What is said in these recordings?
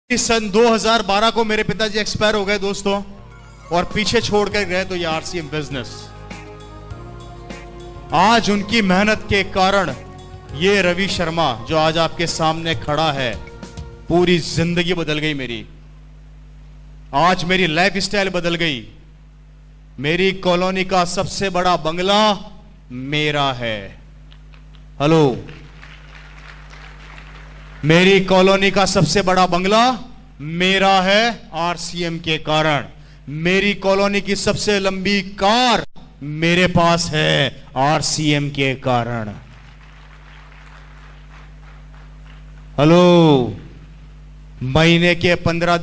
सन 2012 को मेरे पिताजी एक्सपायर हो गए दोस्तों, और पीछे छोड़कर गए तो ये आरसीएम बिजनेस। आज उनकी मेहनत के कारण ये रवि शर्मा जो आज आपके सामने खड़ा है, पूरी जिंदगी बदल गई मेरी। आज मेरी लाइफ स्टाइल बदल गई। मेरी कॉलोनी का सबसे बड़ा बंगला मेरा है। हेलो, मेरी कॉलोनी का सबसे बड़ा बंगला मेरा है आरसीएम के कारण। मेरी कॉलोनी की सबसे लंबी कार मेरे पास है आरसीएम के कारण। हेलो, महीने के 15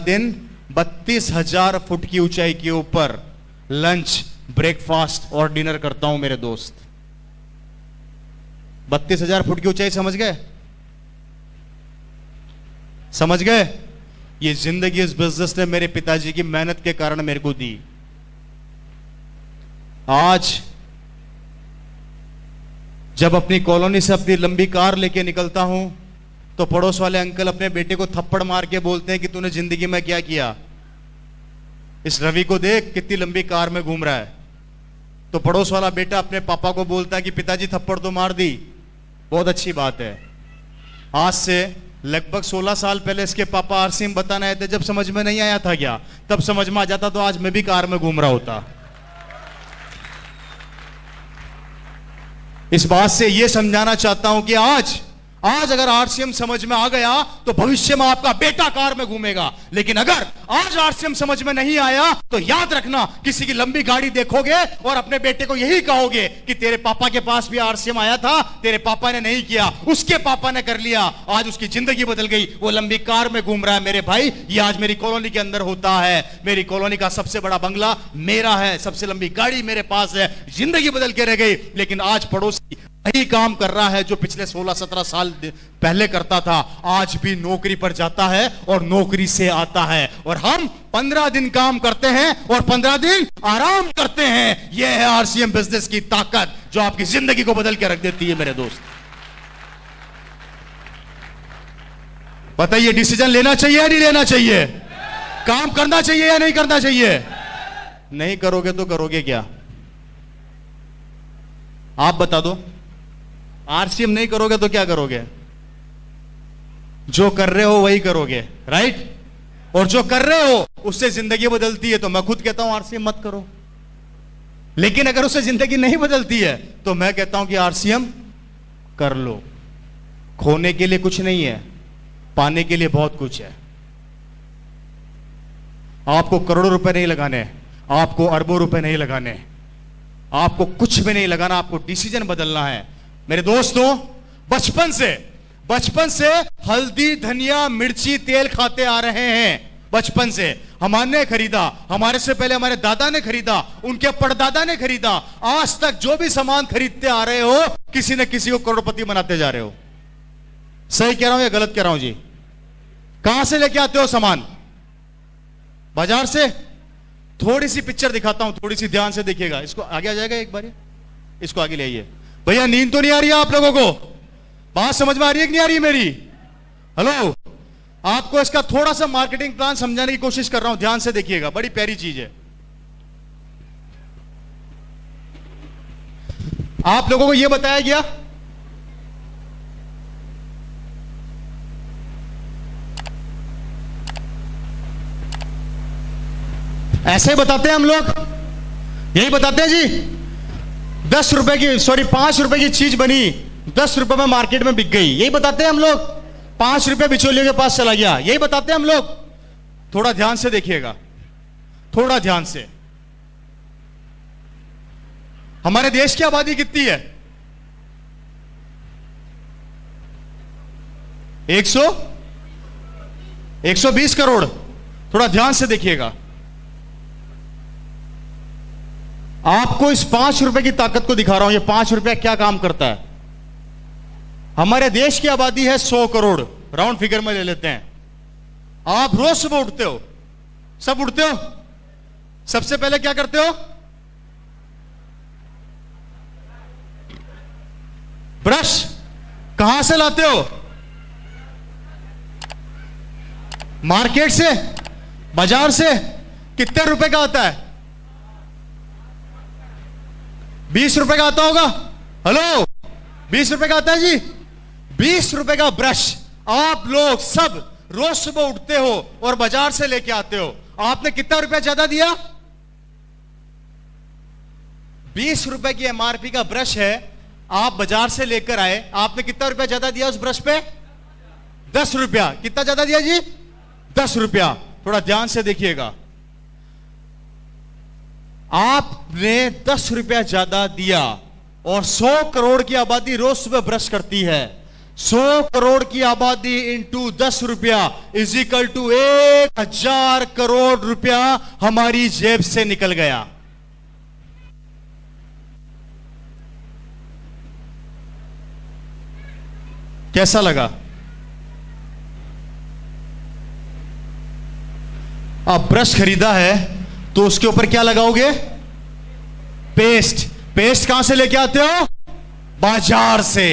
दिन 32,000 फुट की ऊंचाई के ऊपर लंच, ब्रेकफास्ट और डिनर करता हूं मेरे दोस्त। 32,000 फुट की ऊंचाई समझ गए? समझ गए? ये जिंदगी इस बिजनेस ने मेरे पिताजी की मेहनत के कारण मेरे को दी। आज जब अपनी कॉलोनी से अपनी लंबी कार लेके निकलता हूं तो पड़ोस वाले अंकल अपने बेटे को थप्पड़ मार के बोलते हैं कि तूने जिंदगी में क्या किया, इस रवि को देख कितनी लंबी कार में घूम रहा है। तो पड़ोस वाला बेटा अपने पापा को बोलता है कि पिताजी थप्पड़ तो मार दी, बहुत अच्छी बात है। आज से लगभग 16 साल पहले इसके पापा आरसीएम बताने आए थे। जब समझ में नहीं आया था क्या, तब समझ में आ जाता तो आज मैं भी कार में घूम रहा होता। इस बात से यह समझाना चाहता हूं कि आज अगर आरसीएम समझ में आ गया तो भविष्य में आपका बेटा कार में घूमेगा। लेकिन अगर आज आरसीएम समझ में नहीं आया तो याद रखना, किसी की लंबी गाड़ी देखोगे और अपने बेटे को यही कहोगे कि तेरे पापा के पास भी आरसीएम आया था, तेरे पापा ने नहीं किया, उसके पापा ने कर लिया, आज उसकी जिंदगी बदल गई, वो लंबी कार में घूम रहा है। मेरे भाई, ये आज मेरी कॉलोनी के अंदर होता है। मेरी कॉलोनी का सबसे बड़ा बंगला मेरा है, सबसे लंबी गाड़ी मेरे पास है। जिंदगी बदल के रह गई। लेकिन आज पड़ोसी वही काम कर रहा है जो पिछले 16-17 साल पहले करता था। आज भी नौकरी पर जाता है और नौकरी से आता है। और हम 15 दिन काम करते हैं और 15 दिन आराम करते हैं। यह है आरसीएम बिजनेस की ताकत, जो आपकी जिंदगी को बदल के रख देती है मेरे दोस्त। बताइए, डिसीजन लेना चाहिए या नहीं लेना चाहिए? काम करना चाहिए या नहीं करना चाहिए? नहीं करोगे तो करोगे क्या? आप बता दो। आरसीएम नहीं करोगे तो क्या करोगे? जो कर रहे हो वही करोगे, राइट? और जो कर रहे हो उससे जिंदगी बदलती है तो मैं खुद कहता हूं आरसीएम मत करो। लेकिन अगर उससे जिंदगी नहीं बदलती है तो मैं कहता हूं कि आरसीएम कर लो। खोने के लिए कुछ नहीं है, पाने के लिए बहुत कुछ है। आपको करोड़ों रुपए नहीं लगाने, आपको अरबों रुपए नहीं लगाने, आपको कुछ भी नहीं लगाना, आपको डिसीजन बदलना है। मेरे दोस्तों, बचपन से हल्दी, धनिया, मिर्ची, तेल खाते आ रहे हैं। बचपन से हमने खरीदा, हमारे से पहले हमारे दादा ने खरीदा, उनके परदादा ने खरीदा। आज तक जो भी सामान खरीदते आ रहे हो, किसी न किसी को करोड़पति बनाते जा रहे हो। सही कह रहा हूं या गलत कह रहा हूं जी? कहां से लेके आते हो सामान? बाजार से। थोड़ी सी पिक्चर दिखाता हूं, थोड़ी सी ध्यान से देखिएगा। इसको आगे आ जाएगा एक बार, इसको आगे ले आइए। भैया, नींद तो नहीं आ रही है आप लोगों को? बात समझ में आ रही है कि नहीं आ रही मेरी? हेलो, आपको इसका थोड़ा सा मार्केटिंग प्लान समझाने की कोशिश कर रहा हूं, ध्यान से देखिएगा। बड़ी प्यारी चीज है। आप लोगों को यह बताया गया ऐसे ही बताते हैं हम लोग, यही बताते हैं जी। 5 रुपए की चीज बनी, 10 रुपए में मार्केट में बिक गई, यही बताते हैं हम लोग। 5 रुपए बिचौलियों के पास चला गया, यही बताते हैं हम लोग। थोड़ा ध्यान से देखिएगा, थोड़ा ध्यान से। हमारे देश की आबादी कितनी है? 120 करोड़। थोड़ा ध्यान से देखिएगा। आपको इस 5 रुपए की ताकत को दिखा रहा हूं। ये 5 रुपया क्या काम करता है? हमारे देश की आबादी है 100 करोड़, राउंड फिगर में ले लेते हैं। आप रोज सुबह उठते हो, सब उठते हो, सबसे पहले क्या करते हो? ब्रश। कहां से लाते हो? मार्केट से, बाजार से कितने रुपए का आता है? 20 रुपए का आता होगा। हेलो, 20 रुपए का आता है जी। 20 रुपए का ब्रश आप लोग सब रोज सुबह उठते हो और बाजार से लेके आते हो। आपने कितना रुपया ज्यादा दिया? 20 रुपए की एमआरपी का ब्रश है, आप बाजार से लेकर आए, आपने कितना रुपया ज्यादा दिया उस ब्रश पे? 10 रुपया। कितना ज्यादा दिया जी? 10 रुपया। थोड़ा ध्यान से देखिएगा, आपने 10 रुपया ज्यादा दिया और 100 करोड़ की आबादी रोज सुबह ब्रश करती है। 100 करोड़ की आबादी इंटू 10 रुपया इज इक्वल टू 1000 करोड़ रुपया हमारी जेब से निकल गया। कैसा लगा? आप ब्रश खरीदा है तो उसके ऊपर क्या लगाओगे? पेस्ट। पेस्ट कहां से लेके आते हो? बाजार से।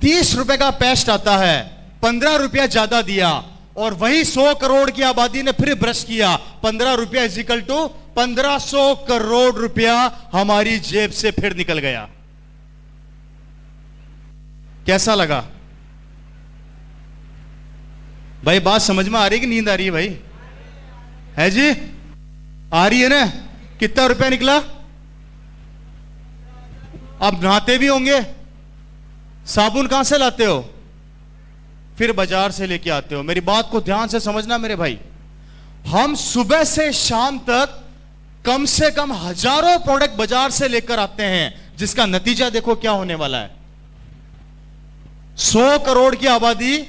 30 रुपए का पेस्ट आता है, 15 रुपया ज्यादा दिया और वही 100 करोड़ की आबादी ने फिर ब्रश किया। 15 रुपया इज इक्वल टू 1500 करोड़ रुपया हमारी जेब से फिर निकल गया। कैसा लगा भाई? बात समझ में आ रही है कि नींद आ रही है भाई? है जी? आ रही है ना? कितना रुपया निकला? आप नहाते भी होंगे, साबुन कहां से लाते हो? फिर बाजार से लेके आते हो। मेरी बात को ध्यान से समझना मेरे भाई, हम सुबह से शाम तक कम से कम हजारों प्रोडक्ट बाजार से लेकर आते हैं, जिसका नतीजा देखो क्या होने वाला है। 100 करोड़ की आबादी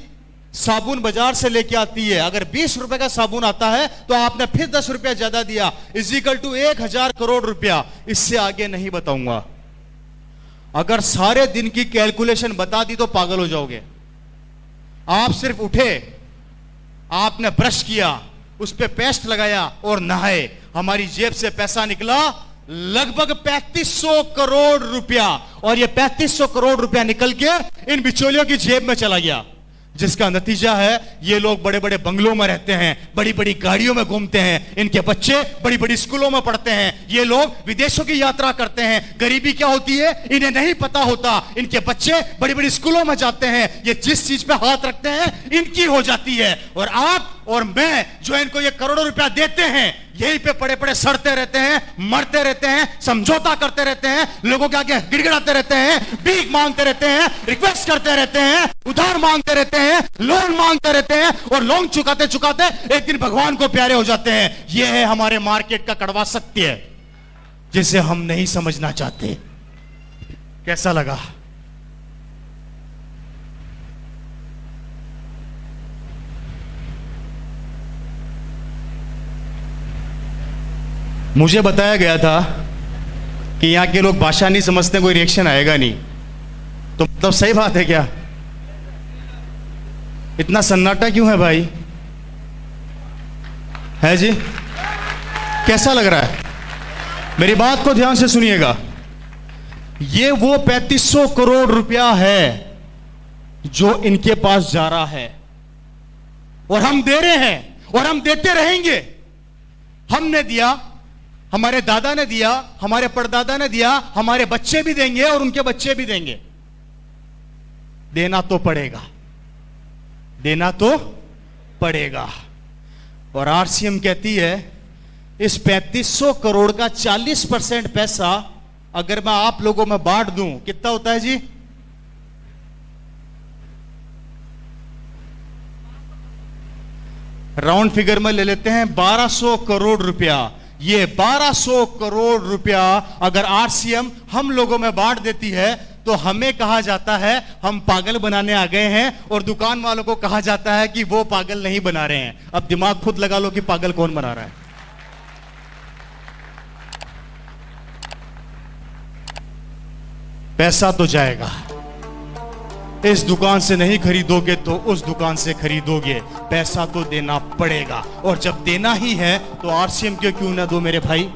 साबुन बाजार से लेके आती है। अगर 20 रुपए का साबुन आता है तो आपने फिर 10 रुपया ज्यादा दिया, इज इक्वल टू 1000 करोड़ रुपया। इससे आगे नहीं बताऊंगा। अगर सारे दिन की कैलकुलेशन बता दी तो पागल हो जाओगे। आप सिर्फ उठे, आपने ब्रश किया, उस पे पेस्ट लगाया और नहाए, हमारी जेब से पैसा निकला लगभग 3500 करोड़ रुपया। और ये 3500 करोड़ रुपया निकल के इन बिचौलियों की जेब में चला गया, जिसका नतीजा है ये लोग बड़े बड़े बंगलों में रहते हैं, बड़ी बड़ी गाड़ियों में घूमते हैं, इनके बच्चे बड़ी बड़ी स्कूलों में पढ़ते हैं, ये लोग विदेशों की यात्रा करते हैं। गरीबी क्या होती है इन्हें नहीं पता होता। इनके बच्चे बड़ी बड़ी स्कूलों में जाते हैं, ये जिस चीज पे हाथ रखते हैं इनकी हो जाती है। और आप और मैं जो इनको ये करोड़ों रुपया देते हैं, यहीं पे पड़े पड़े सड़ते रहते हैं, मरते रहते हैं, समझौता करते रहते हैं, लोगों के आगे गिड़गिड़ाते रहते हैं, भीख मांगते रहते हैं, रिक्वेस्ट करते रहते हैं, उधार मांगते रहते हैं, लोन मांगते रहते हैं और लोन चुकाते चुकाते एक दिन भगवान को प्यारे हो जाते हैं। यह है हमारे मार्केट का कड़वा सत्य, जिसे हम नहीं समझना चाहते। कैसा लगा? मुझे बताया गया था कि यहां के लोग भाषा नहीं समझते, कोई रिएक्शन आएगा नहीं, तो मतलब सही बात है क्या? इतना सन्नाटा क्यों है भाई? है जी? कैसा लग रहा है? मेरी बात को ध्यान से सुनिएगा। ये वो 3500 करोड़ रुपया है जो इनके पास जा रहा है और हम दे रहे हैं और हम देते रहेंगे। हमने दिया, हमारे दादा ने दिया, हमारे परदादा ने दिया, हमारे बच्चे भी देंगे और उनके बच्चे भी देंगे। देना तो पड़ेगा, देना तो पड़ेगा। और आरसीएम कहती है इस 3500 करोड़ का 40% पैसा अगर मैं आप लोगों में बांट दूं, कितना होता है जी? राउंड फिगर में ले लेते हैं 1200 करोड़ रुपया। ये 1200 करोड़ रुपया अगर आरसीएम हम लोगों में बांट देती है तो हमें कहा जाता है हम पागल बनाने आ गए हैं, और दुकान वालों को कहा जाता है कि वो पागल नहीं बना रहे हैं। अब दिमाग खुद लगा लो कि पागल कौन बना रहा है। पैसा तो जाएगा, इस दुकान से नहीं खरीदोगे तो उस दुकान से खरीदोगे, पैसा तो देना पड़ेगा। और जब देना ही है तो आरसीएम क्यों ना दो मेरे भाई?